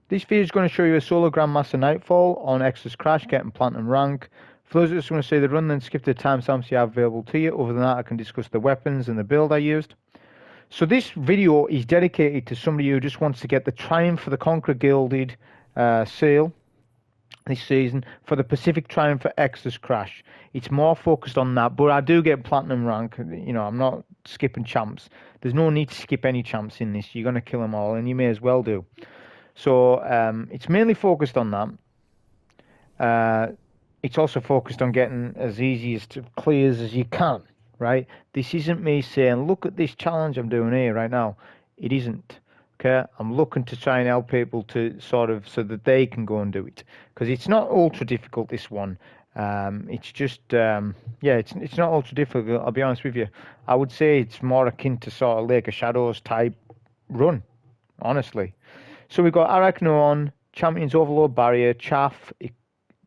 This video is going to show you a solo Grandmaster Nightfall on Exodus Crash, getting Platinum rank. For those that just want to say the run, then skip the timestamps you have available to you. Other than that, I can discuss the weapons and the build I used. So this video is dedicated to somebody who just wants to get the Triumph for the Conqueror Gilded sale this season for the Pacific Triumph for Exodus Crash. It's more focused on that, but I do get Platinum rank. You know, I'm not skipping champs. There's no need to skip any champs in this. You're going to kill them all, and you may as well do. So it's mainly focused on that. It's also focused on getting as easy as to clears as you can, right? This isn't me saying, look at this challenge I'm doing here right now. It isn't. Okay, I'm looking to try and help people to sort of so that they can go and do it, because it's not ultra difficult, this one. It's just it's not ultra difficult. I'll be honest with you. I would say it's more akin to sort of Lake of Shadows type run, honestly. So we've got Arachnon, Champions Overload Barrier, Chaff,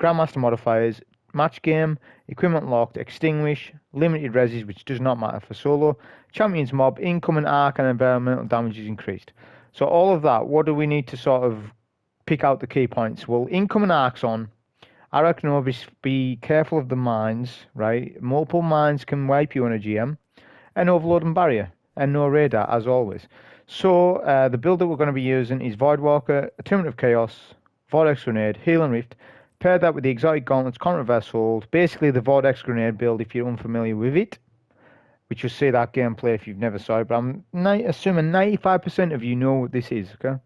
Grandmaster Modifiers, Match Game, Equipment Locked, Extinguish, Limited Resis, which does not matter for solo, Champions Mob, Incoming Arc, and Environmental Damage is increased. So all of that, what do we need to sort of pick out the key points? Well, Incoming Arc's on. Arachnon, be careful of the mines, right? Multiple mines can wipe you on a GM. And Overload and Barrier. And no radar, as always. So the build that we're going to be using is Voidwalker, Attunement of Chaos, Vortex Grenade, Heal and Rift. Pair that with the Exotic Gauntlets, Contraverse Hold. Basically the Vortex Grenade build if you're unfamiliar with it. Which you'll see that gameplay if you've never saw it. But I'm assuming 95% of you know what this is, okay?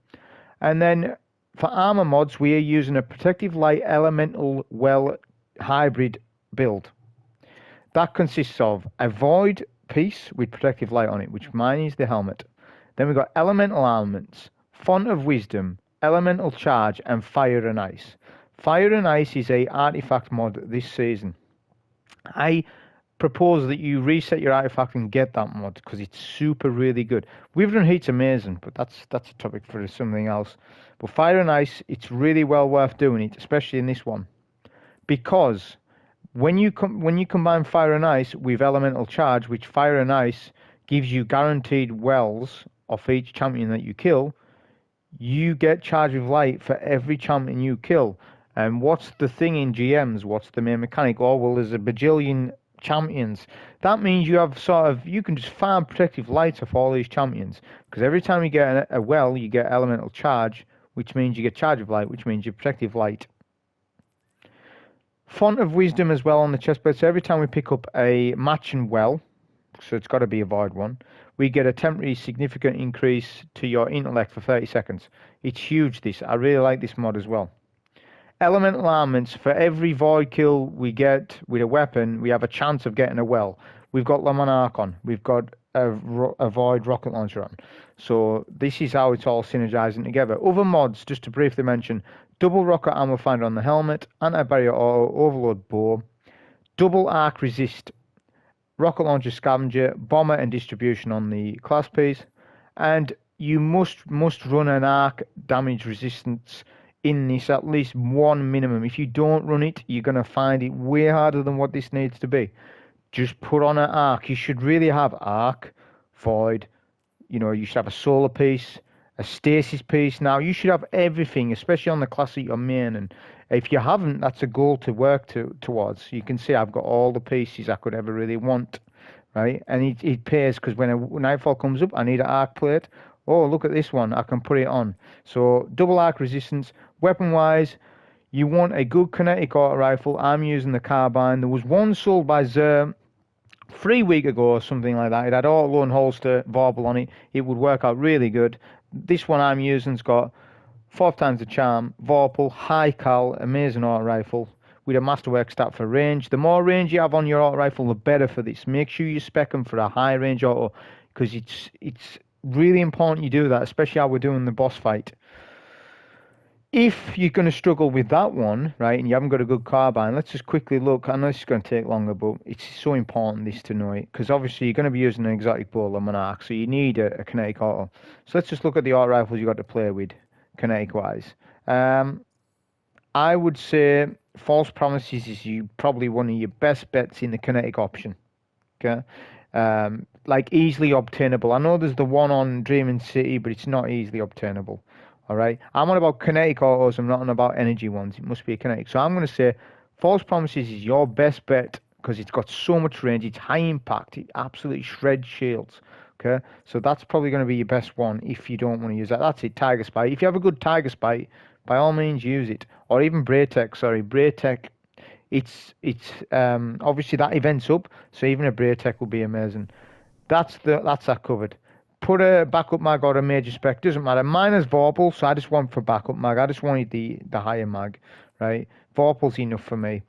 And then for armor mods, we are using a Protective Light Elemental Well hybrid build. That consists of a Void piece with Protective Light on it, which mine is the helmet. Then we've got Elemental Armaments, Font of Wisdom, Elemental Charge, and Fire and Ice. Fire and Ice is a artifact mod this season. I propose that you reset your artifact and get that mod because it's super really good. Wyvern Heat's amazing, but that's a topic for something else. But Fire and Ice, it's really well worth doing it, especially in this one, because when you combine Fire and Ice with Elemental Charge, which Fire and Ice gives you guaranteed wells off each champion that you kill, you get Charge of Light for every champion you kill. And what's the thing in GMs? What's the main mechanic? Oh, well, there's a bajillion champions. That means you have you can just farm Protective Lights off all these champions, because every time you get a well, you get Elemental Charge, which means you get Charge of Light, which means you Protective Light. Font of Wisdom as well on the chestplate. So every time we pick up a matching well, so it's got to be a void one, we get a temporary significant increase to your intellect for 30 seconds. It's huge, this. I really like this mod as well. Elemental Armaments, for every void kill we get with a weapon, we have a chance of getting a well. We've got the Monarque on. We've got a void rocket launcher on. So this is how it's all synergizing together. Other mods, just to briefly mention, double rocket ammo finder on the helmet, anti-barrier auto, overload bow, double arc resist, rocket launcher scavenger, bomber and distribution on the class piece, and you must run an arc damage resistance in this, at least one minimum. If you don't run it, you're going to find it way harder than what this needs to be. Just put on an arc. You should really have arc, void, you should have a solar piece, a stasis piece. Now, you should have everything, especially on the class that you're main. And if you haven't, that's a goal to work towards. You can see I've got all the pieces I could ever really want, right? And it pays, because when a Nightfall comes up, I need an arc plate. Oh, look at this one. I can put it on. So, double arc resistance. Weapon-wise, you want a good kinetic auto rifle. I'm using the Carbine. There was one sold by Zer 3 weeks ago or something like that. It had auto and holster Vorpal on it. It would work out really good. This one I'm using's got 4 times the charm, Vorpal, high cal, amazing auto rifle with a masterwork stat for range. The more range you have on your auto rifle, the better for this. Make sure you spec them for a high range auto, because it's really important you do that, especially how we're doing the boss fight. If you're going to struggle with that one, right, and you haven't got a good Carbine, let's just quickly look. I know this is going to take longer, but it's so important this to know it, because obviously you're going to be using an Exotic Bow or Monarch, so you need a kinetic auto. So let's just look at the auto rifles you got to play with, kinetic-wise. I would say False Promises is probably one of your best bets in the kinetic option. Okay, like easily obtainable. I know there's the one on Dreaming City, but it's not easily obtainable. Alright, I'm on about kinetic autos, I'm not on about energy ones. It must be a kinetic. So I'm going to say False Promises is your best bet because it's got so much range, it's high impact, it absolutely shreds shields. Okay, so that's probably going to be your best one if you don't want to use that. That's it, Tiger Spite. If you have a good Tiger Spite, by all means use it. Or even Braytech, sorry, Braytech. It's obviously that event's up, so even a Braytech will be amazing. That's that covered. Put a backup mag or a major spec, doesn't matter. Mine is Vorpal, so I just want for backup mag. I just wanted the higher mag, right? Vorpal's enough for me.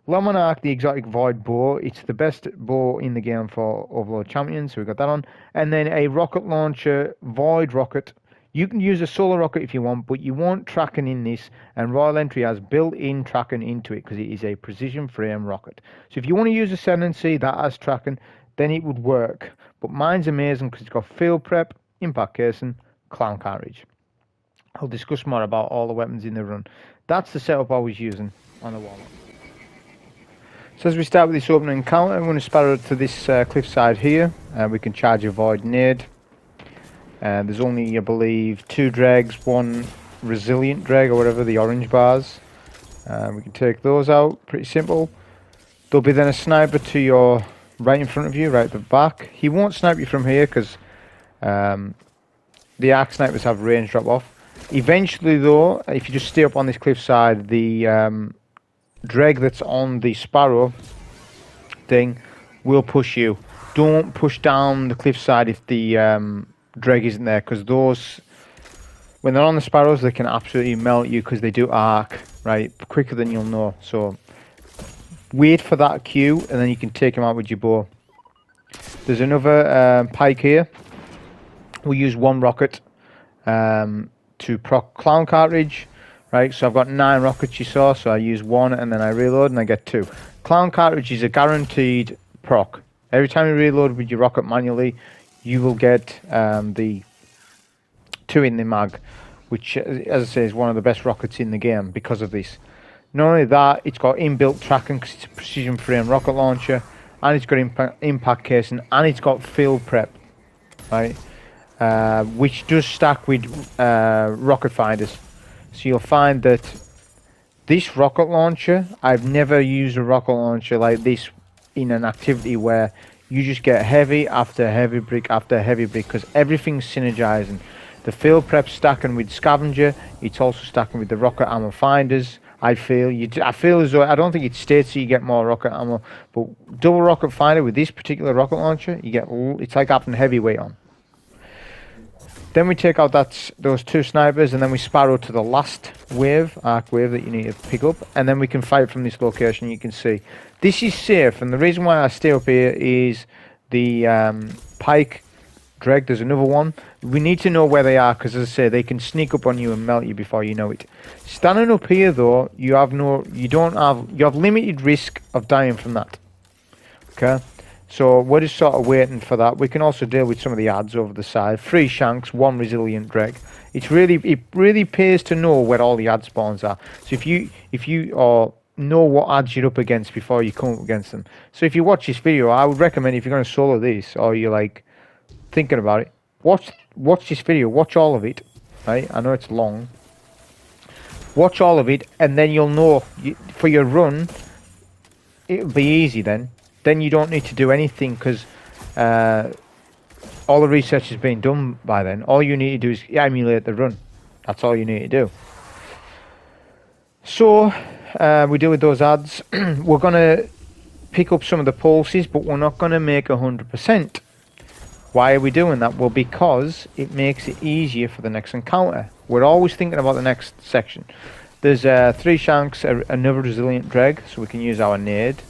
Monarque, the Exotic Void Bow. It's the best bow in the game for Overlord Champions, so we got that on. And then a rocket launcher, Void Rocket. You can use a solar rocket if you want, but you want tracking in this, and Royal Entry has built-in tracking into it because it is a precision frame rocket. So if you want to use Ascendancy that has tracking, then it would work. But mine's amazing because it's got field prep, impact casing, clown cartridge. I'll discuss more about all the weapons in the run. That's the setup I was using on the Warlock. So as we start with this opening encounter, I'm going to sparrow to this cliffside here. We can charge a Void Nade. There's only, I believe, 2 dregs, 1 resilient dreg or whatever, the orange bars. We can take those out, pretty simple. There'll be then a sniper to your right in front of you, right at the back. He won't snipe you from here because the arc snipers have range drop off. Eventually though, if you just stay up on this cliffside, the dreg that's on the sparrow thing will push you. Don't push down the cliffside if the dreg isn't there, because those, when they're on the sparrows, they can absolutely melt you because they do arc, right, quicker than you'll know. So wait for that cue and then you can take them out with your bow. There's another pike here. We use 1 rocket to proc clown cartridge, right? So I've got 9 rockets, you saw, so I use 1 and then I reload and I get 2. Clown cartridge is a guaranteed proc. Every time you reload with your rocket manually, you will get the 2 in the mag, which, as I say, is one of the best rockets in the game because of this. Not only that, it's got inbuilt tracking because it's a precision frame rocket launcher, and it's got impact casing, and it's got field prep, right? Which does stack with rocket finders. So you'll find that this rocket launcher, I've never used a rocket launcher like this in an activity where you just get heavy after heavy brick after heavy brick because everything's synergizing. The field prep stacking with Scavenger, it's also stacking with the rocket ammo finders. I feel as though, I don't think it states that you get more rocket ammo, but double rocket finder with this particular rocket launcher, you get, it's like having heavyweight on. Then we take out those 2 snipers and then we sparrow to the last wave, arc wave that you need to pick up, and then we can fight from this location. You can see this is safe, and the reason why I stay up here is the pike dreg. There's another one. We need to know where they are because, as I say, they can sneak up on you and melt you before you know it. Standing up here though, you have limited risk of dying from that. Okay. So we're just sort of waiting for that. We can also deal with some of the adds over the side. 3 shanks, 1 resilient dreg. It really pays to know where all the add spawns are. So if you know what adds you're up against before you come up against them. So if you watch this video, I would recommend, if you're going to solo this or you're like thinking about it, watch this video, watch all of it. Right? I know it's long. Watch all of it, and then you'll know for your run. It'll be easy then. Then you don't need to do anything because all the research has been done by then. All you need to do is emulate the run. That's all you need to do. So we deal with those adds. We're going to pick up some of the pulses, but we're not going to make 100%. Why are we doing that? Well, because it makes it easier for the next encounter. We're always thinking about the next section. There's 3 shanks, another resilient dreg, so we can use our nade.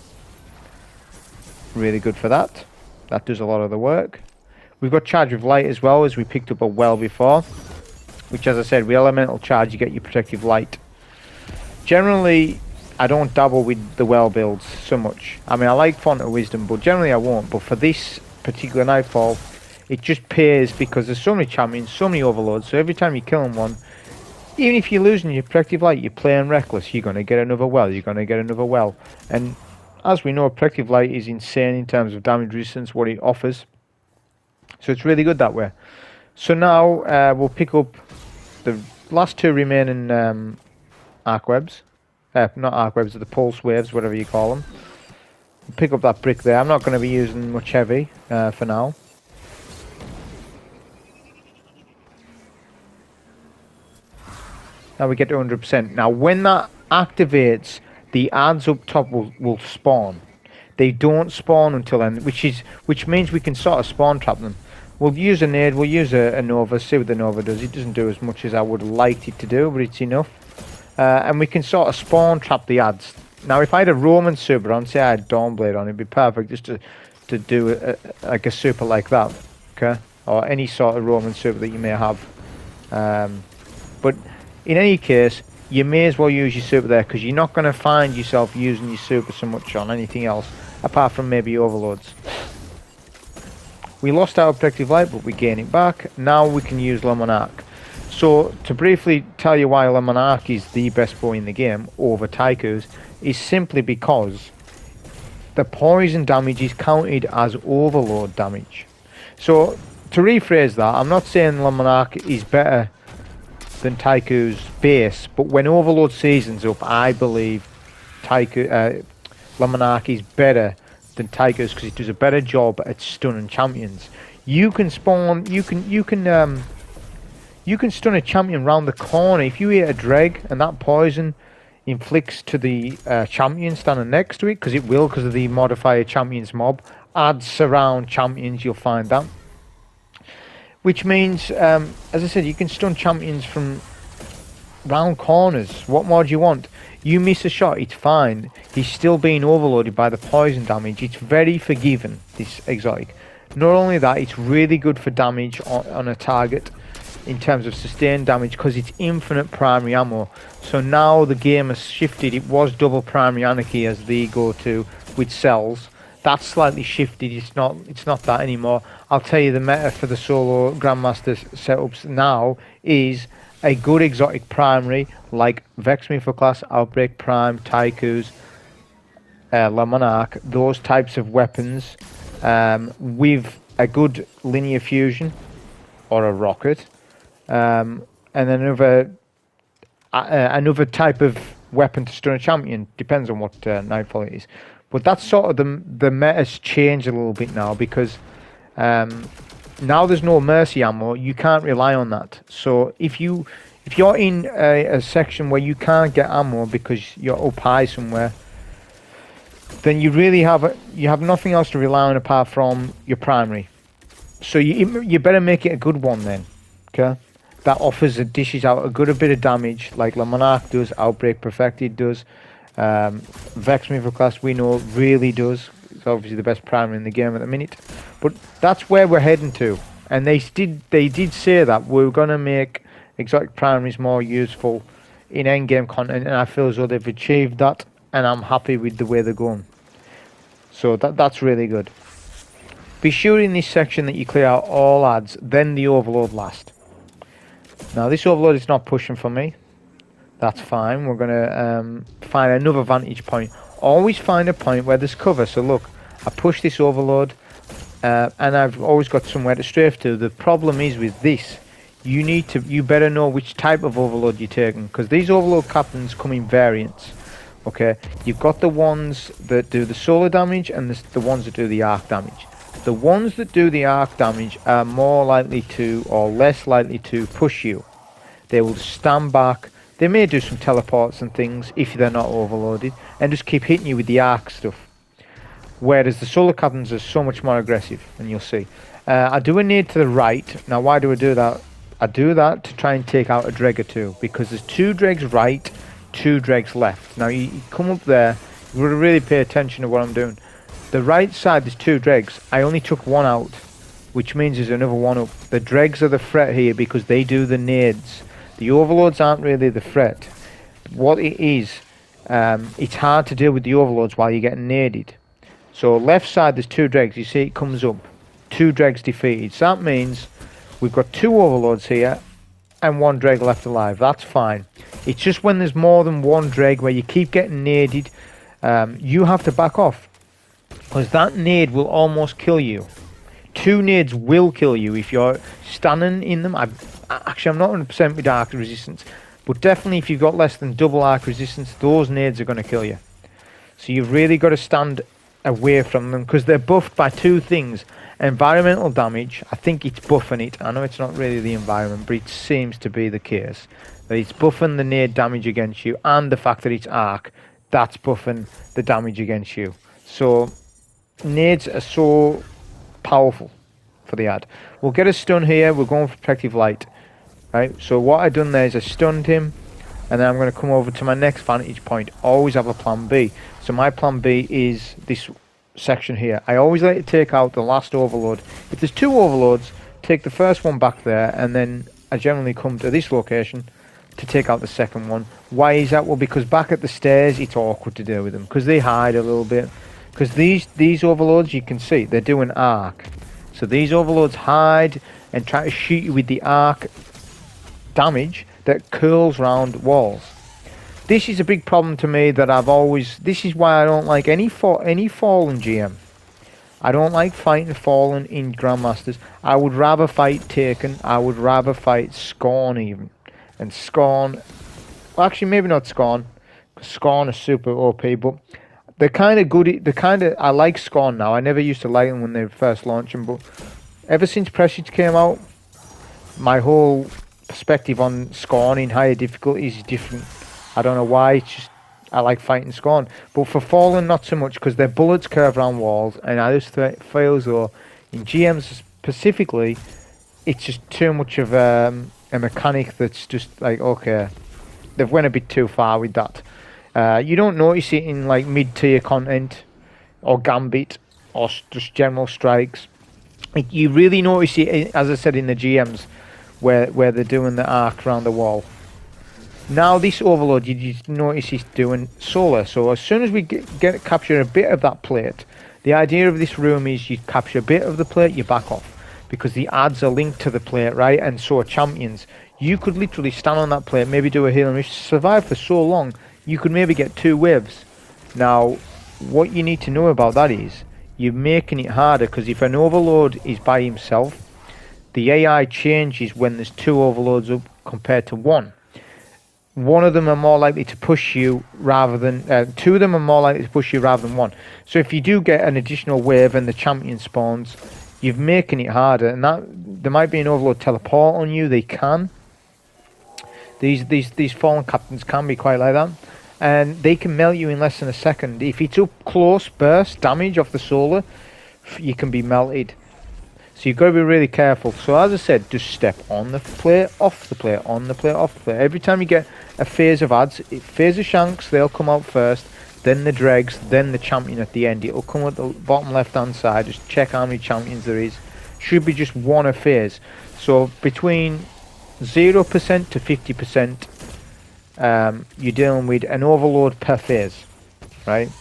Really good for that. That does a lot of the work. We've got charge of light as well, as we picked up a well before, which, as I said, with elemental charge you get your protective light. Generally I don't dabble with the well builds so much. I mean, I like Font of Wisdom, but generally I won't. But for this particular Nightfall, it just pays because there's so many champions, so many overloads, so every time you're killing one, even if you're losing your protective light, you're playing reckless, you're going to get another well, and as we know, protective light is insane in terms of damage resistance, what it offers. So it's really good that way. So now we'll pick up the last two remaining arc webs. Not arc webs, the pulse waves, whatever you call them. Pick up that brick there. I'm not going to be using much heavy for now. Now we get to 100%. Now when that activates, the ads up top will spawn. They don't spawn until then, which means we can sort of spawn trap them. We'll use a nade, we'll use a Nova, see what the Nova does. It doesn't do as much as I would have liked it to do, but it's enough. And we can sort of spawn trap the ads. Now if I had a Roman super on, say I had Dawnblade on, it'd be perfect just to do like a super like that, okay? Or any sort of Roman super that you may have. But in any case, you may as well use your super there, because you're not going to find yourself using your super so much on anything else, apart from maybe overloads. We lost our protective light, but we gain it back. Now we can use Le Monarque. So, to briefly tell you why Le Monarque is the best bow in the game over Taiku's, is simply because the poison damage is counted as overload damage. So, to rephrase that, I'm not saying Le Monarque is better than Taiku's base, but when overload season's up, I believe Le Monarque is better than Taiku's, because it does a better job at stunning champions. You can spawn, you can stun a champion round the corner. If you hit a dreg and that poison inflicts to the champion standing next to it, because it will, because of the modifier champions mob, adds surround champions, you'll find that. Which means, as I said, you can stun champions from round corners. What more do you want? You miss a shot, it's fine. He's still being overloaded by the poison damage. It's very forgiving, this exotic. Not only that, it's really good for damage on a target in terms of sustained damage, because it's infinite primary ammo. So now the game has shifted. It was double primary anarchy as the go-to with cells. That's slightly shifted. It's not that anymore. I'll tell you, the meta for the solo Grandmaster setups now is a good exotic primary like Vexme for class, Outbreak Prime, Taiku's, Le Monarque, those types of weapons with a good linear fusion or a rocket, and another type of weapon to stun a champion. Depends on what Nightfall it is. But that's sort of the meta's changed a little bit now, because now there's no mercy ammo. You can't rely on that. So if you're in a section where you can't get ammo because you're up high somewhere, then you really have nothing else to rely on apart from your primary. So you better make it a good one then, okay? That dishes out a bit of damage, like Le Monarque does, Outbreak Perfected does. Vexme for class, we know, really does. It's obviously the best primary in the game at the minute, but that's where we're heading to. And they did say that we're gonna make exotic primaries more useful in endgame content, and I feel as though they've achieved that, and I'm happy with the way they're going. So that's really good. Be sure in this section that you clear out all ads, then the overload last. Now this overload is not pushing for me. That's fine. We're going to find another vantage point. Always find a point where there's cover. So look, I push this overload and I've always got somewhere to strafe to. The problem is with this, you better know which type of overload you're taking, because these overload captains come in variants. Okay, you've got the ones that do the solar damage and the ones that do the arc damage. The ones that do the arc damage are more likely to, or less likely to, push you. They will stand back. They may do some teleports and things if they're not overloaded, and just keep hitting you with the arc stuff. Whereas the solar captains are so much more aggressive, and you'll see. I do a nade to the right. Now why do I do that? I do that to try and take out a dreg or two, because there's 2 dregs right, 2 dregs left. Now you come up there, you gotta really pay attention to what I'm doing. The right side, there's 2 dregs. I only took 1 out, which means there's another 1 up. The dregs are the threat here because they do the nades. The overloads aren't really the threat. What it is, it's hard to deal with the overloads while you're getting naded. So left side, there's 2 dregs. You see it comes up. 2 dregs defeated. So that means we've got 2 overloads here and 1 dreg left alive. That's fine. It's just when there's more than 1 dreg where you keep getting naded, you have to back off, because that nade will almost kill you. 2 nades will kill you if you're standing in them. Actually, I'm not 100% with arc resistance, but definitely if you've got less than double arc resistance, those nades are going to kill you. So you've really got to stand away from them, because they're buffed by two things. Environmental damage, I think it's buffing it. I know it's not really the environment, but it seems to be the case. That it's buffing the nade damage against you, and the fact that it's arc, that's buffing the damage against you. So nades are so powerful for the ad. We'll get a stun here. We're going for protective light, right? So what I've done there is I stunned him, and then I'm going to come over to my next vantage point. Always have a plan B. So my plan B is this section here. I always like to take out the last overload. If there's two overloads, take the first one back there, and then I generally come to this location to take out the second one. Why is that? Well, because back at the stairs it's awkward to deal with them, because they hide a little bit. Because these overloads, you can see they're doing arc. So these overloads hide and try to shoot you with the arc damage that curls round walls. This is a big problem to me that I've always... This is why I don't like any Fallen GM. I don't like fighting Fallen in Grandmasters. I would rather fight Taken. I would rather fight Scorn even. And Scorn... Well, actually, maybe not Scorn. Because Scorn is super OP, but... They're kind of good. I like Scorn now. I never used to like them when they first launched them, but ever since Prestige came out, my whole perspective on Scorn in higher difficulties is different. I don't know why. It's just I like fighting Scorn, but for Fallen not so much, because their bullets curve around walls, and I just feel as though in GMs specifically, it's just too much of a mechanic that's just like, okay, they've went a bit too far with that. You don't notice it in like mid-tier content or Gambit or just general strikes. You really notice it, as I said, in the GMs where they're doing the arc around the wall. Now this overload, you just notice he's doing solar. So as soon as we capture a bit of that plate, the idea of this room is you capture a bit of the plate, you back off, because the ads are linked to the plate, right? And so are champions. You could literally stand on that plate, maybe do a heal and rush, survive for so long. You could maybe get 2 waves. Now, what you need to know about that is you're making it harder, because if an overload is by himself, the AI changes when there's 2 overloads up compared to 1. One of them are more likely to push you rather than 2 of them are more likely to push you rather than 1. So if you do get an additional wave and the champion spawns, you're making it harder, and that there might be an overload teleport on you. They can. These fallen captains can be quite like that. And they can melt you in less than a second. If it's up close burst damage off the solar, you can be melted. So you've got to be really careful. So as I said, just step on the plate, off the plate, on the plate, off the plate. Every time you get a phase of ads, phase of shanks, they'll come out first, then the dregs, then the champion at the end. It'll come at the bottom left hand side. Just check how many champions there is. Should be just one a phase. So between 0% to 50%, you're dealing with an overload per phase, right?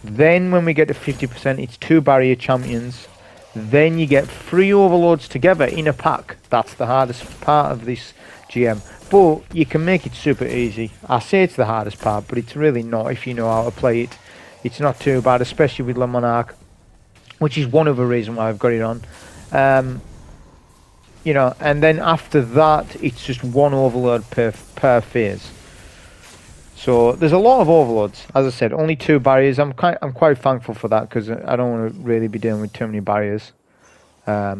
Then when we get to 50%, it's 2 barrier champions. Then you get 3 overloads together in a pack. That's the hardest part of this GM, but you can make it super easy. I say it's the hardest part, but it's really not if you know how to play it. It's not too bad, especially with Le Monarque, which is one of the reasons why I've got it on. You know, and then after that, it's just 1 overload per phase. So there's a lot of overloads. As I said, only 2 barriers. I'm quite thankful for that, because I don't want to really be dealing with too many barriers. But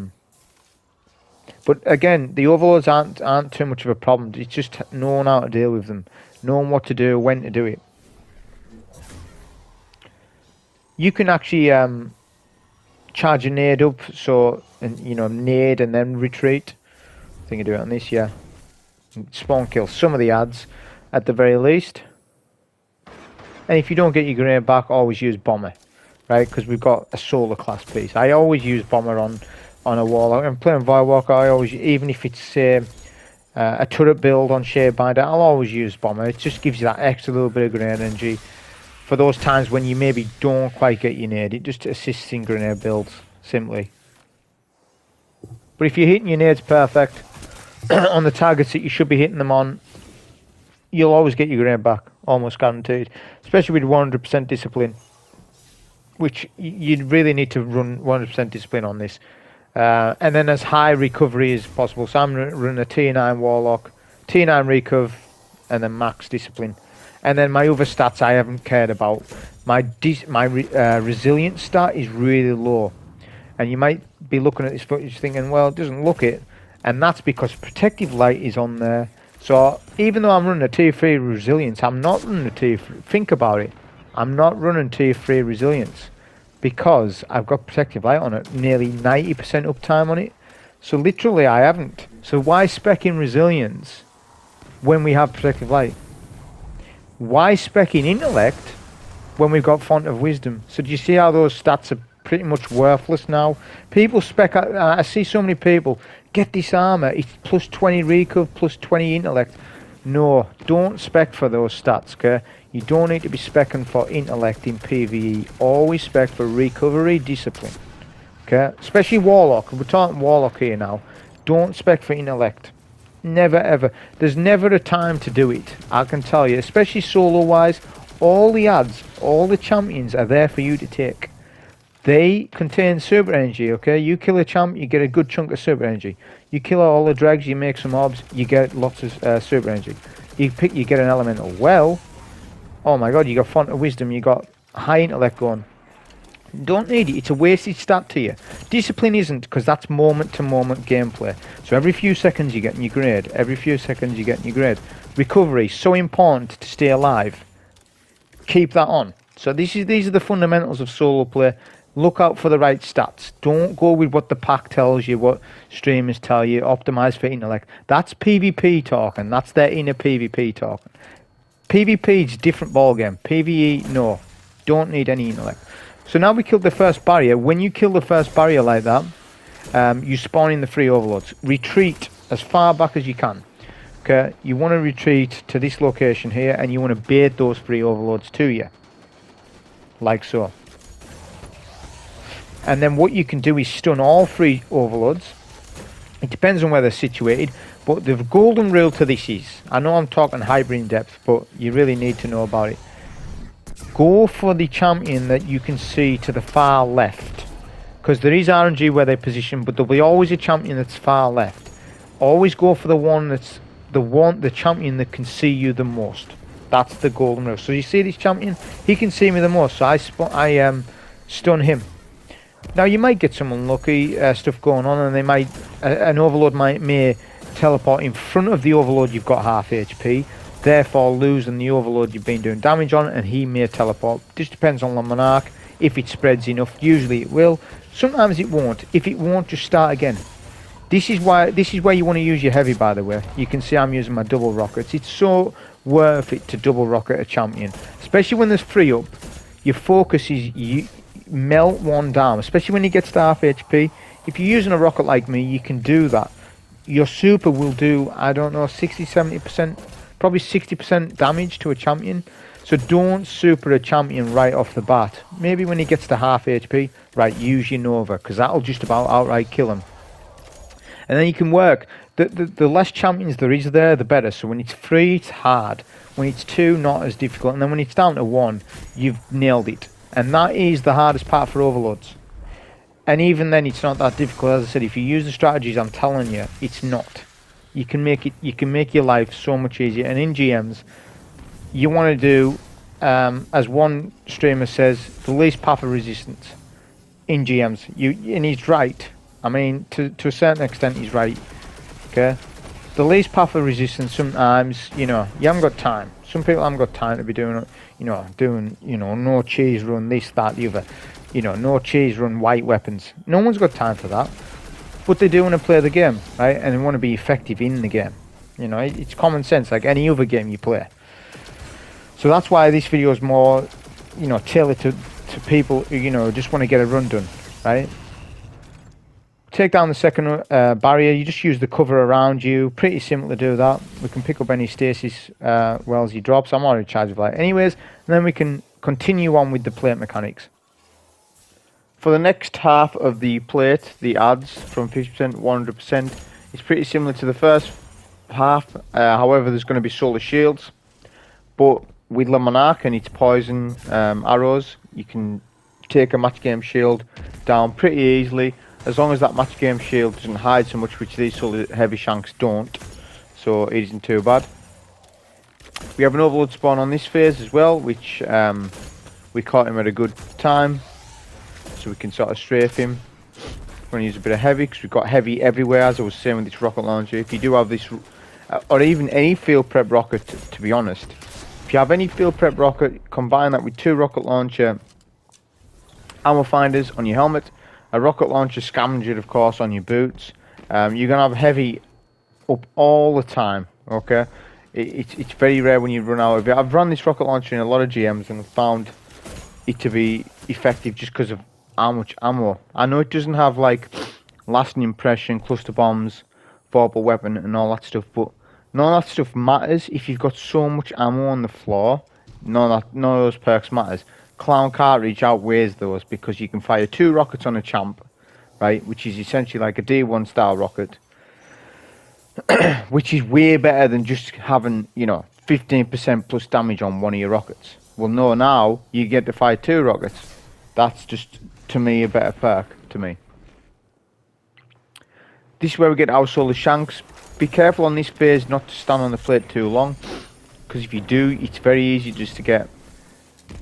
again, the overloads aren't too much of a problem. It's just knowing how to deal with them, knowing what to do, when to do it. You can actually charge a nade up, so nade and then retreat. I think I do it on this, yeah. Spawn kill some of the ads at the very least. And if you don't get your grenade back, always use bomber, right? Because we've got a solar class piece. I always use bomber on a Warlock. I'm playing Voidwalker. I always, even if it's a turret build on Shadebinder, I'll always use bomber. It just gives you that extra little bit of grenade energy for those times when you maybe don't quite get your nade. It just assists in grenade builds simply. But if you're hitting your nades perfect on the targets that you should be hitting them on, you'll always get your grenade back, almost guaranteed. Especially with 100% discipline, which you really need to run 100% discipline on this. And then as high recovery as possible. So I'm running a T9 Warlock, T9 Recov, and then max discipline. And then my other stats I haven't cared about. My resilience stat is really low. And you might be looking at this footage thinking, well, it doesn't look it. And that's because protective light is on there. So even though I'm running a tier 3 resilience, I'm not running a tier 3. Think about it. I'm not running tier 3 resilience because I've got protective light on it. Nearly 90% uptime on it. So literally I haven't. So why spec in resilience when we have protective light? Why spec in intellect when we've got font of wisdom? So do you see how those stats are pretty much worthless now? People spec, I see so many people, get this armor, it's plus 20 recov, plus 20 intellect. No, don't spec for those stats, okay? You don't need to be specking for intellect in PvE. Always spec for recovery, discipline. Okay? Especially Warlock. We're talking Warlock here now. Don't spec for intellect. Never ever. There's never a time to do it. I can tell you. Especially solo wise. All the ads, all the champions are there for you to take. They contain super energy, okay? You kill a champ, you get a good chunk of super energy. You kill all the dregs, you make some mobs, you get lots of super energy. You get an elemental. Well, oh my god, you got font of wisdom, you got high intellect going. Don't need it, it's a wasted stat to you. Discipline isn't, because that's moment to moment gameplay. So every few seconds you're getting your grade, every few seconds you're getting your grade. Recovery, so important to stay alive. Keep that on. So these are the fundamentals of solo play. Look out for the right stats. Don't go with what the pack tells you, what streamers tell you. Optimize for intellect. That's PvP talking. That's their inner PvP talking. PvP is a different ballgame. PvE, no. Don't need any intellect. So now we killed the first barrier. When you kill the first barrier like that, you spawn in the 3 overlords. Retreat as far back as you can. Okay, you want to retreat to this location here, and you want to bait those 3 overlords to you. Like so. And then what you can do is stun all 3 overlords. It depends on where they're situated. But the golden rule to this is, I know I'm talking hybrid in depth, but you really need to know about it. Go for the champion that you can see to the far left. Because there is RNG where they position, but there'll be always a champion that's far left. Always go for the one that's the champion that can see you the most. That's the golden rule. So you see this champion, he can see me the most. So I stun him. Now you might get some unlucky stuff going on, and they might an overlord may teleport in front of the overlord you've got half HP, therefore losing the overlord you've been doing damage on, and he may teleport. Just depends on the monarch. If it spreads enough, usually it will. Sometimes it won't. If it won't, just start again. This is where you want to use your heavy, by the way. You can see I'm using my double rockets. It's so worth it to double rocket a champion, especially when there's 3 up. Your focus is you melt one down, especially when he gets to half HP. If you're using a rocket like me, you can do that. Your super will do, I don't know, 60-70%, probably 60% damage to a champion. So don't super a champion right off the bat. Maybe when he gets to half HP, right, use your Nova, because that'll just about outright kill him. And then you can work. The less champions there is there, the better. So when it's 3, it's hard. When it's 2, not as difficult. And then when it's down to 1, you've nailed it. And that is the hardest part for overlords. And even then, it's not that difficult. As I said, if you use the strategies I'm telling you, it's not. You can make it. You can make your life so much easier. And in GMs, you want to do, as one streamer says, the least path of resistance. In GMs, and he's right. I mean, to a certain extent, he's right. Okay, the least path of resistance. Sometimes, you haven't got time. Some people haven't got time to be doing, no cheese run, this, that, the other. No cheese run white weapons. No one's got time for that. But they do want to play the game, right? And they want to be effective in the game. It's common sense, like any other game you play. So that's why this video is more, tailored to people who, just want to get a run done, right? Take down the second barrier. You just use the cover around you. Pretty simple to do that. We can pick up any stasis wells he drops. I'm already charged with light anyways. And then we can continue on with the plate mechanics. For the next half of the plate, the adds from 50% to 100%, it's pretty similar to the first half. However, there's going to be solar shields. But with Le Monarque and its poison arrows, you can take a match game shield down pretty easily. as long as that match game shield doesn't hide so much, which these sort of heavy shanks don't, so it isn't too bad. We have an overload spawn on this phase as well, which we caught him at a good time, so we can sort of strafe him. We're going to use a bit of heavy because we've got heavy everywhere, as I was saying with this rocket launcher. If you do have this, or even any field prep rocket, to be honest, if you have any field prep rocket, combine that with 2 rocket launcher ammo finders on your helmet, a rocket launcher Scavenger, of course, on your boots. You're going to have heavy up all the time, okay? It's very rare when you run out of it. I've run this rocket launcher in a lot of GMs and found it to be effective just because of how much ammo. I know it doesn't have like lasting impression, cluster bombs, Vorpal weapon and all that stuff, but none of that stuff matters if you've got so much ammo on the floor. None of those perks matters. Clown cartridge outweighs those because you can fire 2 rockets on a champ, right, which is essentially like a D1 style rocket, which is way better than just having, you know, 15% plus damage on one of your rockets. Well, no, now you get to fire 2 rockets. That's just, to me, a better perk to me. This is where we get our solar shanks. Be careful on this phase not to stand on the plate too long, because if you do, it's very easy just to get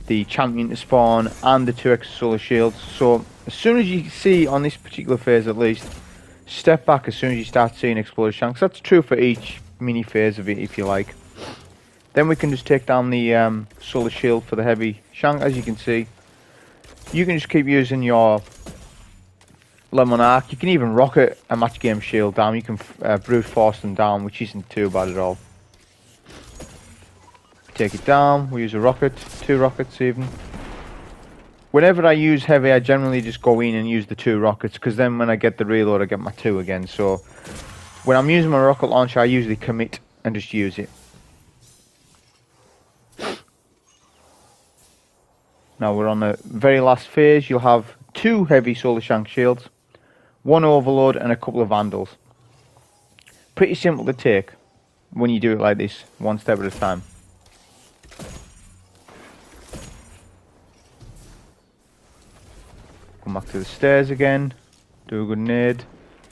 the champion to spawn and the 2 extra solar shields. So as soon as you see on this particular phase, at least, step back as soon as you start seeing exploded shanks. That's true for each mini phase of it, if you like. Then we can just take down the solar shield for the heavy shank. As you can see, you can just keep using your Monarque. You can even rocket a match game shield down. You can brute force them down, which isn't too bad at all. Take it down. We use a rocket, 2 rockets even. Whenever I use heavy, I generally just go in and use the 2 rockets, because then when I get the reload, I get my 2 again. So when I'm using my rocket launcher, I usually commit and just use it. Now we're on the very last phase. You'll have 2 heavy solar shank shields, 1 overload and a couple of vandals. Pretty simple to take when you do it like this, one step at a time. Come back to the stairs again, do a good nade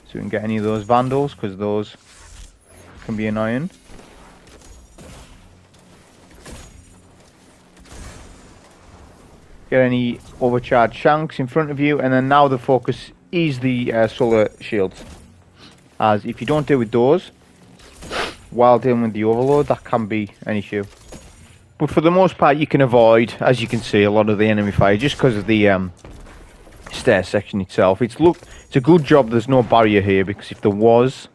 so we can get any of those vandals, because those can be annoying. Get any overcharged shanks in front of you, and then now the focus is the solar shields, as if you don't deal with those while dealing with the overload, that can be an issue. But for the most part you can avoid, as you can see, a lot of the enemy fire just because of the stair section itself. It's a good job there's no barrier here, because if there was,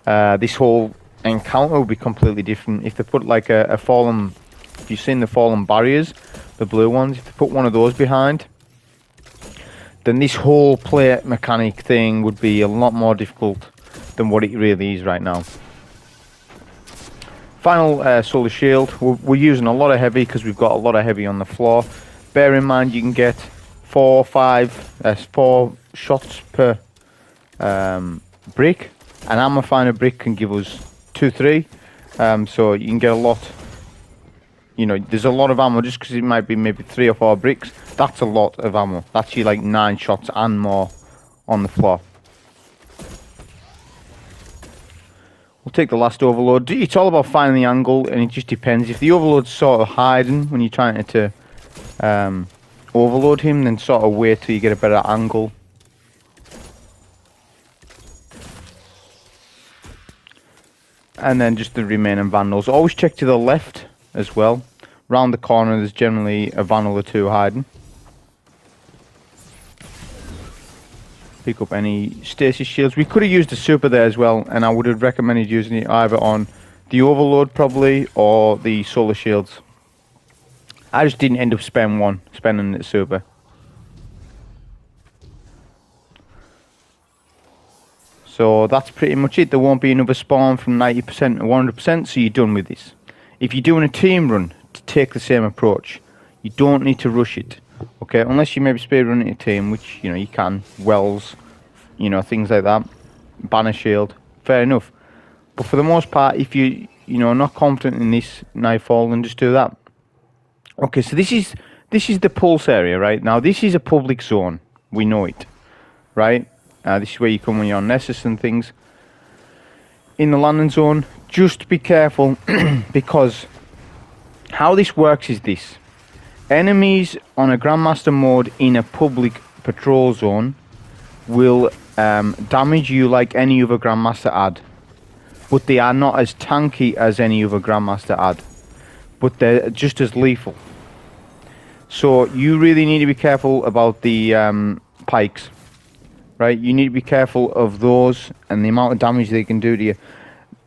this whole encounter would be completely different. If they put like a fallen, if you've seen the fallen barriers, the blue ones, if they put one of those behind, then this whole plate mechanic thing would be a lot more difficult than what it really is right now. Final solar shield. We're using a lot of heavy because we've got a lot of heavy on the floor. Bear in mind you can get 4 shots per brick. An ammo finder brick can give us 2-3, so you can get a lot. You know, there's a lot of ammo just because it might be maybe 3 or 4 bricks. That's a lot of ammo. That's you like 9 shots and more on the floor. We'll take the last overload. It's all about finding the angle, and it just depends. If the overload's sort of hiding when you're trying to overload him, then sort of wait till you get a better angle. And then just the remaining vandals. Always check to the left as well. Round the corner there's generally a vandal or 2 hiding. Pick up any stasis shields. We could have used a super there as well, and I would have recommended using it either on the overload probably or the solar shields. I just didn't end up spending the super. So that's pretty much it. There won't be another spawn from 90% to 100%, so you're done with this. If you're doing a team run, to take the same approach. You don't need to rush it, okay? Unless you maybe speed running a team, which, you know, you can. Wells, you know, things like that. Banner shield, fair enough. But for the most part, if you know, not confident in this Nightfall, then just do that. Okay, so this is the pulse area, right? Now, this is a public zone. We know it, right? This is where you come when you're on Nessus and things. In the landing zone, just be careful because how this works is this. Enemies on a Grandmaster mode in a public patrol zone will damage you like any other Grandmaster ad. But they are not as tanky as any other Grandmaster ad. But they're just as lethal. So you really need to be careful about the pikes. Right? You need to be careful of those and the amount of damage they can do to you.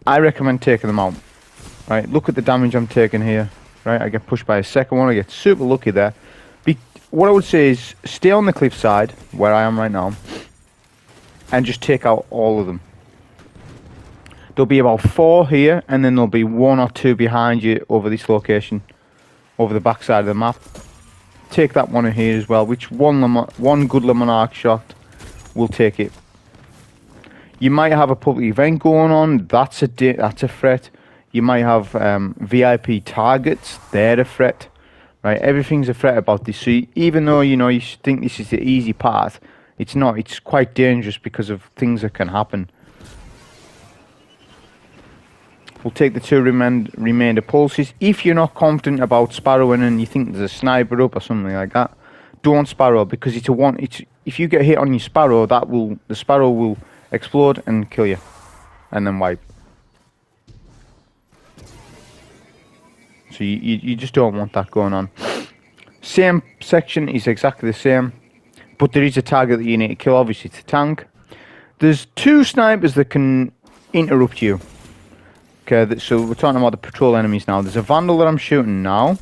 I recommend taking them out. Right? Look at the damage I'm taking here. Right? I get pushed by a second one. I get super lucky there. What I would say is stay on the cliffside, where I am right now, and just take out all of them. There'll be about 4 here, and then there'll be 1 or 2 behind you over this location, over the back side of the map. Take that one in here as well, which one good Monarque shot will take it. You might have a public event going on, that's a threat. You might have VIP targets, they're a threat. Right, everything's a threat about this. So even though you think this is the easy path, it's not. It's quite dangerous because of things that can happen. We'll take the 2 remainder pulses. If you're not confident about sparrowing and you think there's a sniper up or something like that, don't sparrow because it's a one. If you get hit on your sparrow, the sparrow will explode and kill you, and then wipe. So you just don't want that going on. Same section is exactly the same, but there is a target that you need to kill. Obviously, it's a tank. There's 2 snipers that can interrupt you. Okay, so we're talking about the patrol enemies now. There's a Vandal that I'm shooting now.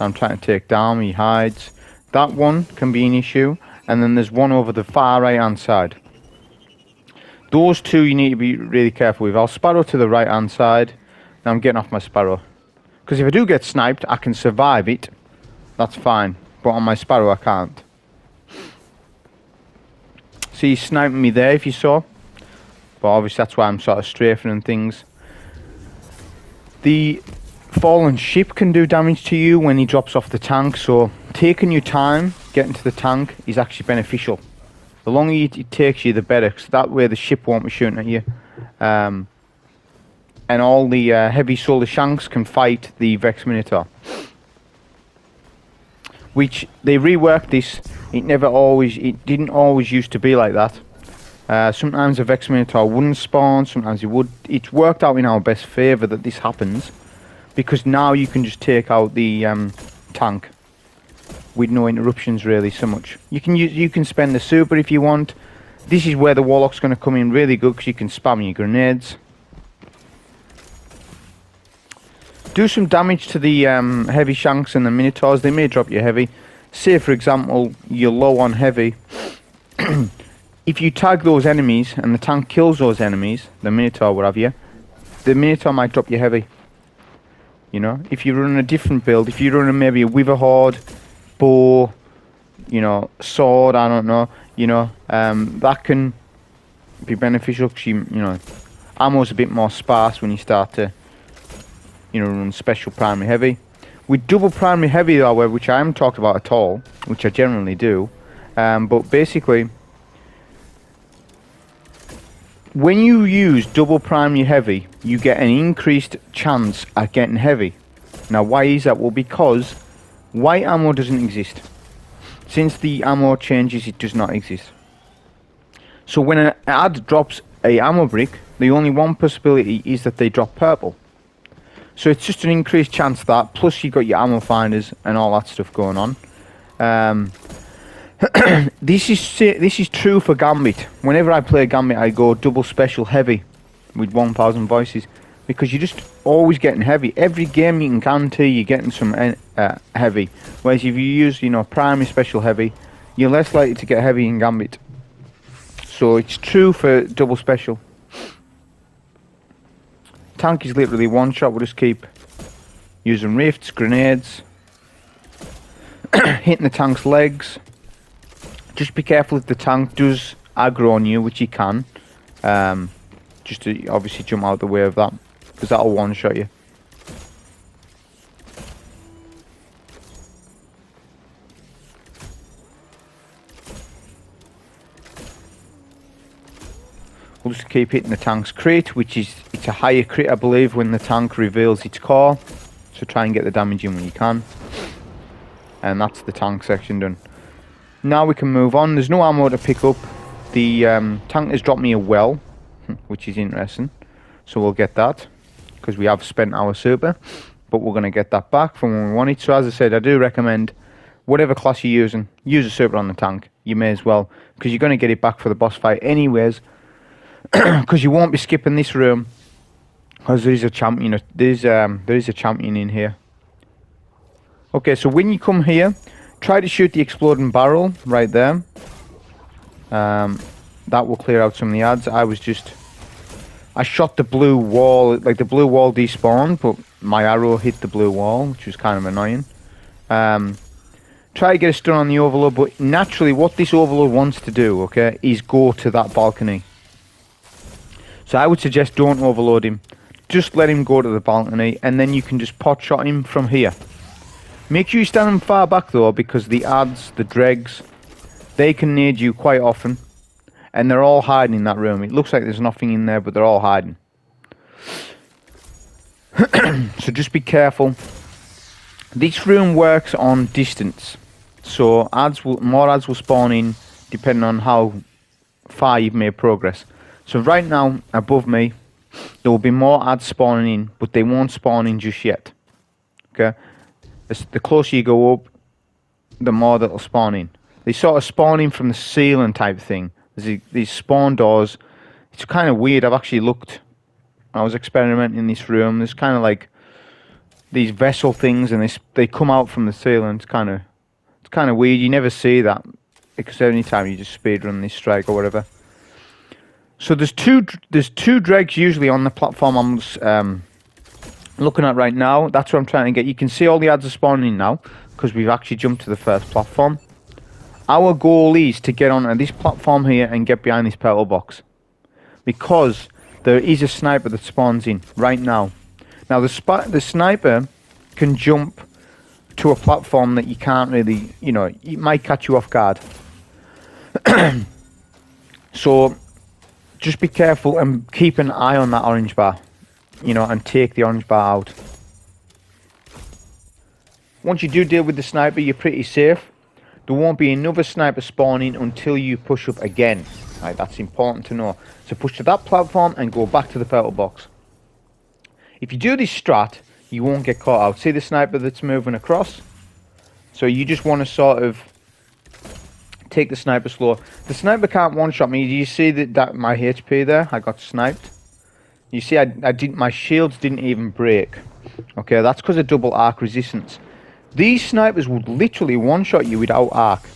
I'm trying to take down. He hides. That one can be an issue. And then there's one over the far right hand side. Those 2 you need to be really careful with. I'll sparrow to the right hand side. Now I'm getting off my sparrow. Because if I do get sniped, I can survive it. That's fine. But on my sparrow, I can't. See, he's sniping me there, if you saw. But obviously, that's why I'm sort of strafing and things. The fallen ship can do damage to you when he drops off the tank. So, taking your time, getting to the tank, is actually beneficial. The longer it takes you, the better. Because that way, the ship won't be shooting at you. And all the heavy shoulder shanks can fight the Vex Minotaur. Which they reworked this. It didn't always used to be like that. Sometimes the Vex Minotaur wouldn't spawn, sometimes it would. It's worked out in our best favour that this happens, because now you can just take out the tank with no interruptions really so much. You can spend the super if you want. This is where the Warlock's going to come in really good, because you can spam your grenades. Do some damage to the heavy shanks and the Minotaurs. They may drop you heavy. Say, for example, you're low on heavy. If you tag those enemies and the tank kills those enemies, the Minotaur, what have you, the Minotaur might drop you heavy. You know, if you run a different build, if you run maybe a Wither Horde, bow, sword, I don't know, that can be beneficial, because ammo's a bit more sparse when you start to run special primary heavy. With double primary heavy, however, which I haven't talked about at all, which I generally do, but basically, when you use double primary heavy, you get an increased chance at getting heavy. Now, why is that? Well, because white ammo doesn't exist. Since the ammo changes, it does not exist. So when an ad drops a ammo brick, the only one possibility is that they drop purple. So it's just an increased chance of that, plus you've got your ammo finders and all that stuff going on. This is true for Gambit. Whenever I play Gambit, I go double special heavy with 1000 voices, because you're just always getting heavy. Every game you can guarantee you're getting some heavy. Whereas if you use, primary special heavy, you're less likely to get heavy in Gambit. So it's true for double special. Tank is literally one shot. We'll just keep using rifts, grenades, hitting the tank's legs. Just be careful if the tank does aggro on you, which he can. Just to obviously jump out the way of that, because that'll one-shot you. keep hitting the tank's crit, which is, it's a higher crit, I believe, when the tank reveals its core. So try and get the damage in when you can. And that's the tank section done. Now we can move on. There's no ammo to pick up. The tank has dropped me a well, which is interesting. So we'll get that, because we have spent our super. But we're going to get that back from when we want it. So as I said, I do recommend, whatever class you're using, use a super on the tank. You may as well, because you're going to get it back for the boss fight anyways. Because you won't be skipping this room, because there is a champion. There is a champion in here. Okay, so when you come here, try to shoot the exploding barrel right there. That will clear out some of the ads. I shot the blue wall, like the blue wall despawned, but my arrow hit the blue wall, which was kind of annoying. Try to get a stun on the overload, but naturally what this overload wants to do, okay, is go to that balcony. So I would suggest don't overload him. Just let him go to the balcony, and then you can just pot shot him from here. Make sure you stand him far back though, because the ads, the dregs, they can nade you quite often. And they're all hiding in that room. It looks like there's nothing in there, but they're all hiding. So just be careful. This room works on distance. So more ads will spawn in depending on how far you've made progress. So right now, above me, there will be more ads spawning in, but they won't spawn in just yet. Okay? The closer you go up, the more that'll spawn in. They sort of spawn in from the ceiling type thing. There's these spawn doors. It's kind of weird. I've actually looked. I was experimenting in this room. There's kind of like these vessel things, and they come out from the ceiling. It's kind of weird. You never see that, because any time you just speedrun this strike or whatever. So there's two dregs usually on the platform I'm looking at right now. That's what I'm trying to get. You can see all the ads are spawning now, because we've actually jumped to the first platform. Our goal is to get onto this platform here and get behind this petal box, because there is a sniper that spawns in right now. Now the sniper can jump to a platform that you can't really, it might catch you off guard. So just be careful and keep an eye on that orange bar, and take the orange bar out. Once you do deal with the sniper, you're pretty safe. There won't be another sniper spawning until you push up again. Right, that's important to know. So push to that platform and go back to the petal box. If you do this strat, you won't get caught out. See the sniper that's moving across? So you just want to sort of take the sniper slow. The sniper can't one-shot me. Do you see that my HP there? I got sniped. You see, my shields didn't even break. Okay, that's because of double arc resistance. These snipers would literally one-shot you without arc.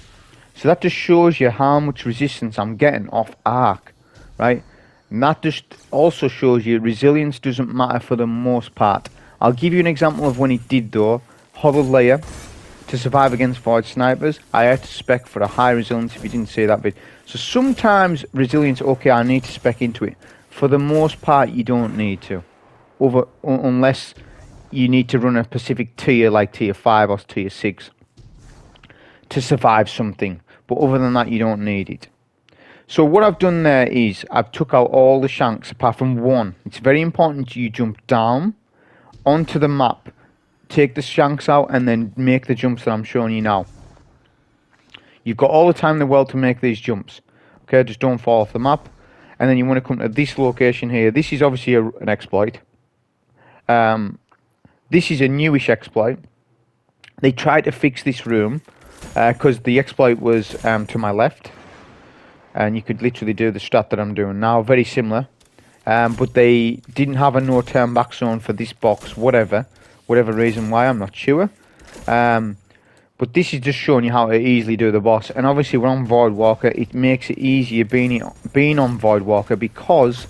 So that just shows you how much resistance I'm getting off arc, right? And that just also shows you resilience doesn't matter for the most part. I'll give you an example of when it did though. Hollow layer. To survive against void snipers, I had to spec for a high resilience, if you didn't see that bit. So sometimes resilience, okay, I need to spec into it. For the most part, you don't need to. Unless you need to run a specific tier, like tier 5 or tier 6, to survive something. But other than that, you don't need it. So what I've done there is, I've took out all the shanks apart from one. It's very important you jump down onto the map, take the shanks out, and then make the jumps that I'm showing you now. You've got all the time in the world to make these jumps. Okay, just don't fall off the map. And then you want to come to this location here. This is obviously an exploit. This is a newish exploit. They tried to fix this room because the exploit was to my left. And you could literally do the strat that I'm doing now. Very similar. But they didn't have a no turn back zone for this box, whatever reason why, I'm not sure. But this is just showing you how to easily do the boss. And obviously we're on Voidwalker. It makes it easier being on Voidwalker because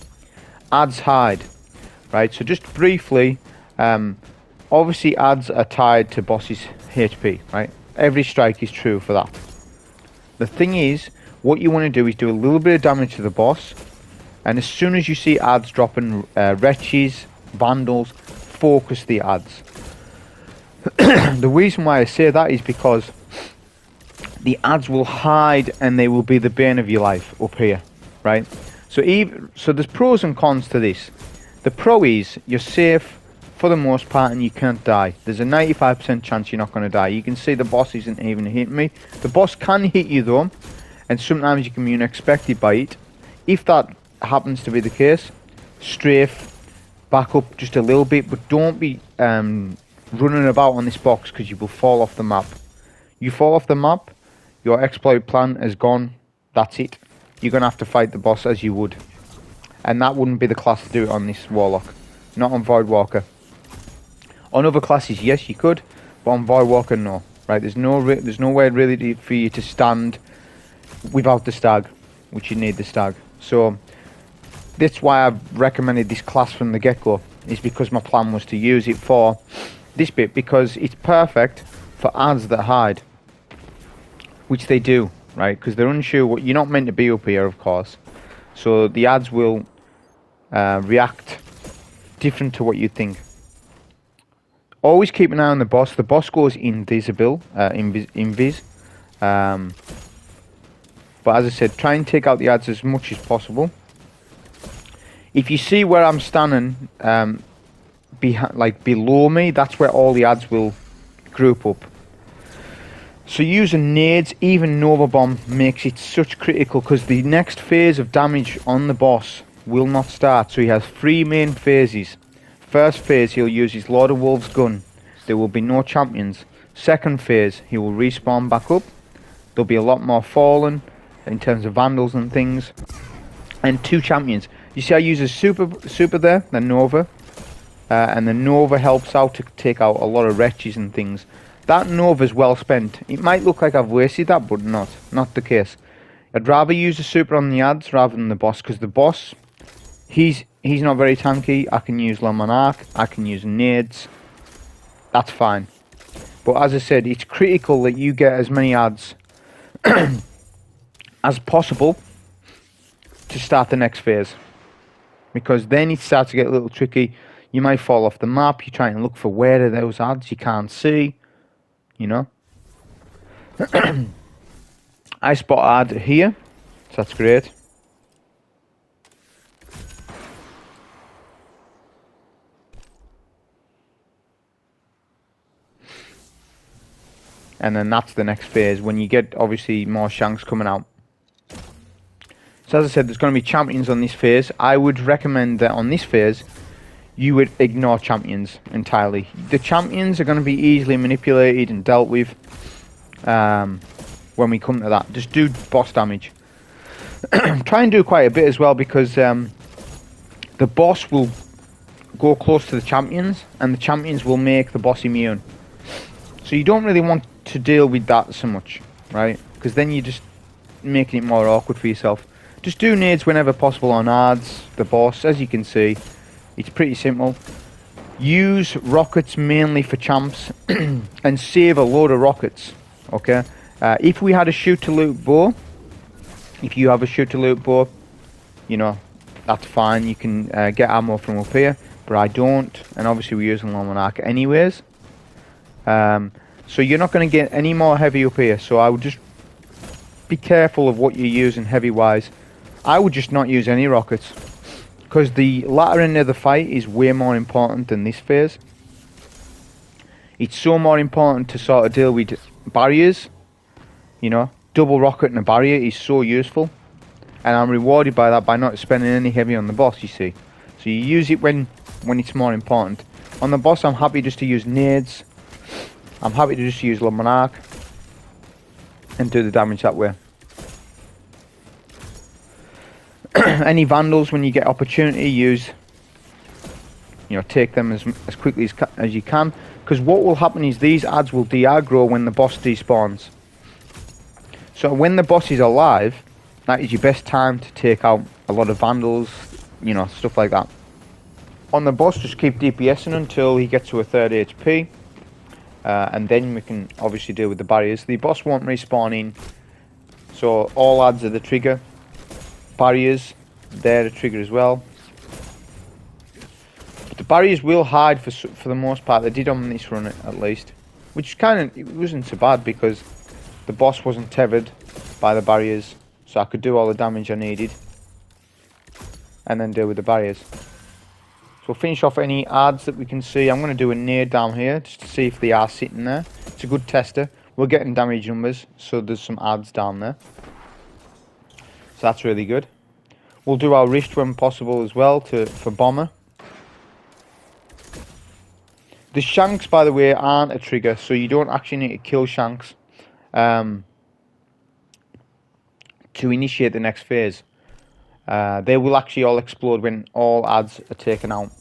ads hide. Right, so just briefly, obviously ads are tied to boss's HP, right? Every strike is true for that. The thing is, what you want to do is do a little bit of damage to the boss, and as soon as you see ads dropping wretches, vandals, focus the ads. The reason why I say that is because the ads will hide and they will be the bane of your life up here, right? So there's pros and cons to this. The pro is you're safe for the most part and you can't die. There's a 95% chance you're not going to die. You can see the boss isn't even hitting me. The boss can hit you though, and sometimes you can be unexpected by it. If that happens to be the case, strafe, back up just a little bit, but don't be running about on this box because you will fall off the map. You fall off the map, your exploit plan is gone, that's it. You're going to have to fight the boss as you would. And that wouldn't be the class to do it on this Warlock. Not on Voidwalker. On other classes, yes, you could, but on Voidwalker, no. Right? There's no way really for you to stand without the stag, which you need the stag. So that's why I've recommended this class from the get-go, is because my plan was to use it for this bit, because it's perfect for ads that hide, which they do, right? Because they're unsure what you're not meant to be up here, of course. So the ads will react different to what you think. Always keep an eye on the boss. The boss goes invisible, invis. But as I said, try and take out the ads as much as possible. If you see where I'm standing, like below me, that's where all the ads will group up. So using nades, even Nova Bomb, makes it such critical, because the next phase of damage on the boss will not start. So he has 3 main phases. First phase, he'll use his Lord of Wolves gun. There will be no champions. Second phase, he will respawn back up. There'll be a lot more fallen in terms of vandals and things. And 2 champions. You see I use a super there, the Nova. And the Nova helps out to take out a lot of wretches and things. That Nova's well spent. It might look like I've wasted that, but not the case. I'd rather use a super on the ads rather than the boss, because the boss, he's not very tanky. I can use La Monarque, I can use nades. That's fine. But as I said, it's critical that you get as many ads as possible to start the next phase. Because then it starts to get a little tricky. You might fall off the map, you're trying to look for where are those ads you can't see. You know, I spot ad here, so that's great. And then that's the next phase, when you get obviously more shanks coming out. So as I said, there's going to be champions on this phase. I would recommend that on this phase you would ignore champions entirely. The champions are going to be easily manipulated and dealt with when we come to that. Just do boss damage. Try and do quite a bit as well, because the boss will go close to the champions and the champions will make the boss immune. So you don't really want to deal with that so much, right? Because then you're just making it more awkward for yourself. Just do nades whenever possible on ads, the boss, as you can see. It's pretty simple. Use rockets mainly for champs and save a load of rockets. Okay. If we had a shoot to loot bow, if you have a shoot to loot bow, you know, that's fine. You can get ammo from up here, but I don't. And obviously we're using Monarque anyways. So you're not going to get any more heavy up here. So I would just be careful of what you're using heavy wise. I would just not use any rockets, because the latter end of the fight is way more important than this phase. It's so more important to sort of deal with barriers. You know, double rocket and a barrier is so useful. And I'm rewarded by that by not spending any heavy on the boss, you see. So you use it when it's more important. On the boss, I'm happy just to use nades. I'm happy to just use La Monarque and do the damage that way. Any vandals, when you get opportunity, use, you know, take them as quickly as you can, because what will happen is these ads will de-aggro when the boss despawns. So when the boss is alive, that is your best time to take out a lot of vandals, you know, stuff like that. On the boss, just keep DPSing until he gets to a 3rd HP, and then we can obviously deal with the barriers. The boss won't respawn in, so all ads are the trigger. Barriers, they're a trigger as well. But the barriers will hide for the most part. They did on this run at least, which it wasn't so bad, because the boss wasn't tethered by the barriers, so I could do all the damage I needed. and then deal with the barriers. So we'll finish off any adds that we can see. I'm going to do a nade down here just to see if they are sitting there. It's a good tester. We're getting damage numbers, so there's some adds down there. So that's really good. We'll do our wrist when possible as well for bomber. The shanks, by the way, aren't a trigger, so you don't actually need to kill shanks to initiate the next phase. They will actually all explode when all adds are taken out.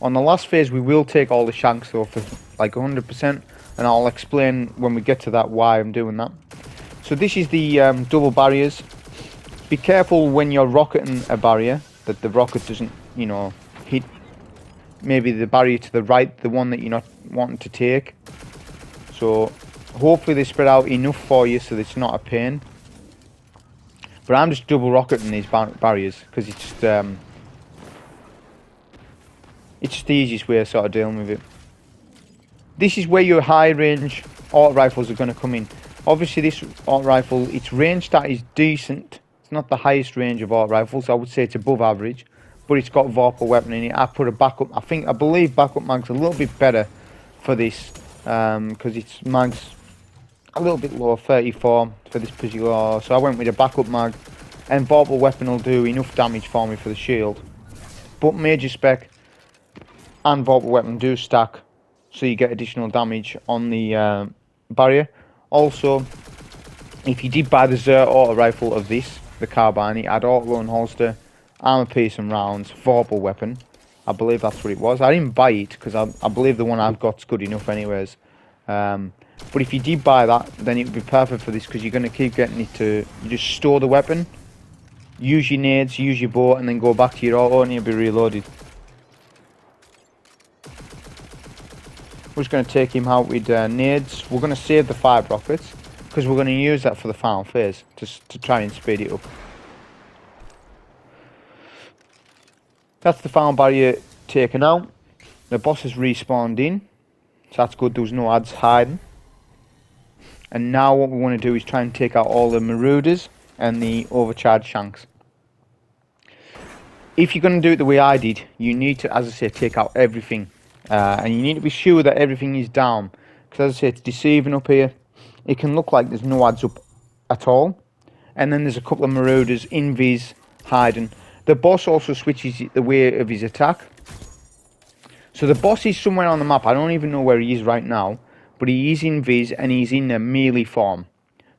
On the last phase, we will take all the shanks though for like 100%, and I'll explain when we get to that why I'm doing that. So this is the double barriers. Be careful when you're rocketing a barrier that the rocket doesn't, you know, hit maybe the barrier to the right, the one that you're not wanting to take. So hopefully they spread out enough for you so that it's not a pain. But I'm just double rocketing these barriers because it's just the easiest way of sort of dealing with it. This is where your high range auto rifles are going to come in. Obviously this auto rifle, its range stat is decent. It's not the highest range of auto rifles. I would say it's above average. But it's got Vorpal weapon in it. I put a backup. I believe backup mag's a little bit better for this because its mag's a little bit lower, 34 for this particular. So I went with a backup mag, and Vorpal weapon will do enough damage for me for the shield. But major spec and Vorpal weapon do stack, so you get additional damage on the barrier. Also, if you did buy the Xur auto rifle of this, the Carbine, it had auto and holster, armor piece and rounds, Vorpal weapon. I believe that's what it was. I didn't buy it because I believe the one I've got's good enough anyways. But if you did buy that, then it would be perfect for this because you're going to keep getting it to you just store the weapon, use your nades, use your bow, and then go back to your auto and you'll be reloaded. We're just going to take him out with nades. We're going to save the 5 rockets because we're going to use that for the final phase to try and speed it up. That's the final barrier taken out. The boss has respawned in, so that's good. There was no adds hiding. And now what we want to do is try and take out all the marauders and the overcharged shanks. If you're going to do it the way I did, you need to, as I say, take out everything. And you need to be sure that everything is down. Because as I say, it's deceiving up here. It can look like there's no adds up at all. And then there's a couple of marauders, invis, hiding. The boss also switches the way of his attack. So the boss is somewhere on the map. I don't even know where he is right now. But he is in Viz and he's in a melee form.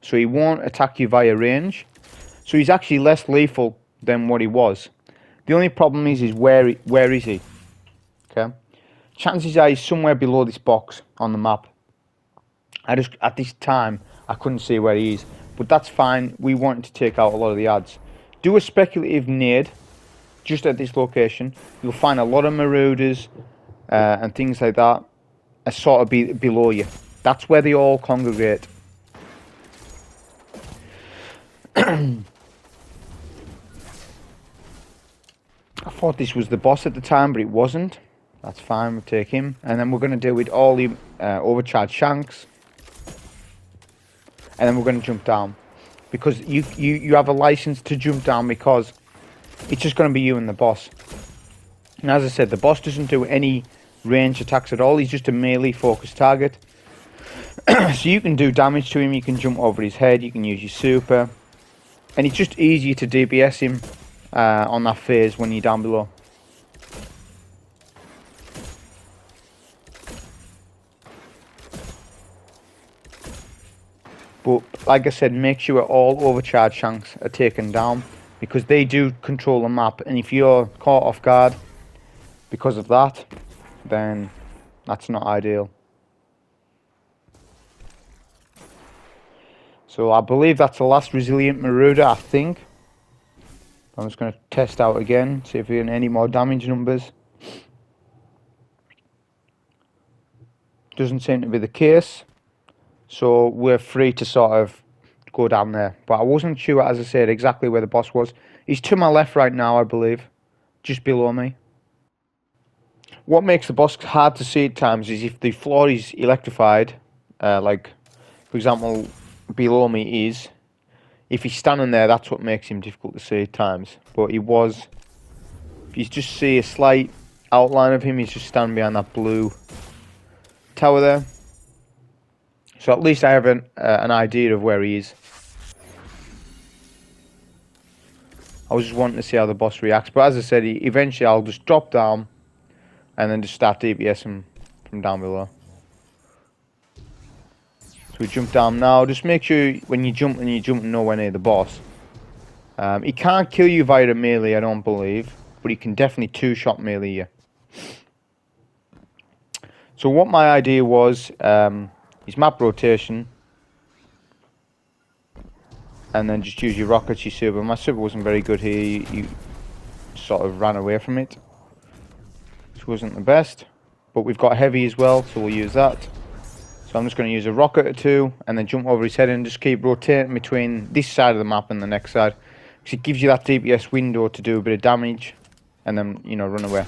So he won't attack you via range. So he's actually less lethal than what he was. The only problem is where is he? Okay. Chances are he's somewhere below this box on the map. At this time, I couldn't see where he is. But that's fine. We wanted to take out a lot of the adds. Do a speculative nade just at this location. You'll find a lot of marauders and things like that are sort of below you. That's where they all congregate. I thought this was the boss at the time, but it wasn't. That's fine, we'll take him. And then we're going to deal with all the overcharged shanks. And then we're going to jump down. Because you have a license to jump down because it's just going to be you and the boss. And as I said, the boss doesn't do any range attacks at all. He's just a melee focused target. So you can do damage to him, you can jump over his head, you can use your super. And it's just easier to DPS him on that phase when you're down below. But like I said, make sure all overcharged shanks are taken down because they do control the map, and if you're caught off guard because of that, then that's not ideal. So I believe that's the last resilient marauder, I think. I'm just going to test out again, see if we get any more damage numbers. Doesn't seem to be the case. So we're free to sort of go down there. But I wasn't sure, as I said, exactly where the boss was. He's to my left right now, I believe. Just below me. What makes the boss hard to see at times is if the floor is electrified, like, for example, below me is, if he's standing there, that's what makes him difficult to see at times. But he was, if you just see a slight outline of him, he's just standing behind that blue tower there. So at least I have an idea of where he is. I was just wanting to see how the boss reacts, but as I said, eventually I'll just drop down and then just start DPSing from down below. So we jump down now. Just make sure when you jump nowhere near the boss. He can't kill you via the melee, I don't believe, but he can definitely two-shot melee you. So what my idea was, is map rotation, and then just use your rockets, your super. My super wasn't very good here. You sort of ran away from it, which wasn't the best. But we've got heavy as well, so we'll use that. So I'm just going to use a rocket or two, and then jump over his head and just keep rotating between this side of the map and the next side, because it gives you that DPS window to do a bit of damage, and then, you know, run away.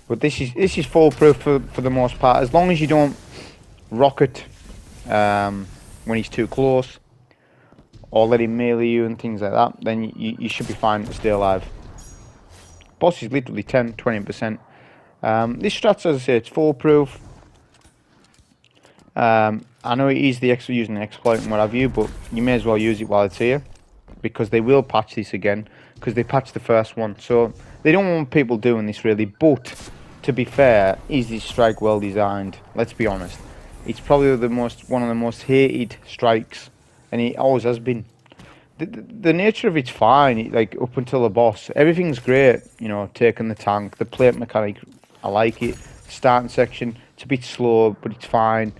But this is foolproof for the most part, as long as you don't rocket when he's too close, or let him melee you and things like that, then you should be fine to stay alive. Boss is literally 10-20%. This strat, as I say, it's foolproof. I know it is the extra using an exploit and what have you, but you may as well use it while it's here, because they will patch this again, because they patched the first one. So they don't want people doing this really, but to be fair, is this strike well designed? Let's be honest. It's probably one of the most hated strikes, and it always has been. The nature of it's fine, like up until the boss. Everything's great, you know, taking the tank, the plate mechanic, I like it. Starting section, it's a bit slow, but it's fine.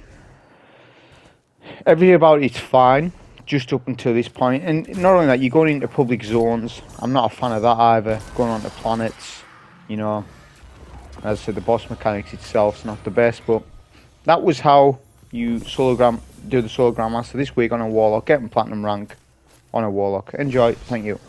Everything about it's fine, just up until this point. And not only that, you're going into public zones. I'm not a fan of that either. Going on to planets, you know. As I said, the boss mechanics itself's not the best, but that was how you do the solo Grandmaster this week on a Warlock, getting platinum rank on a Warlock. Enjoy, thank you.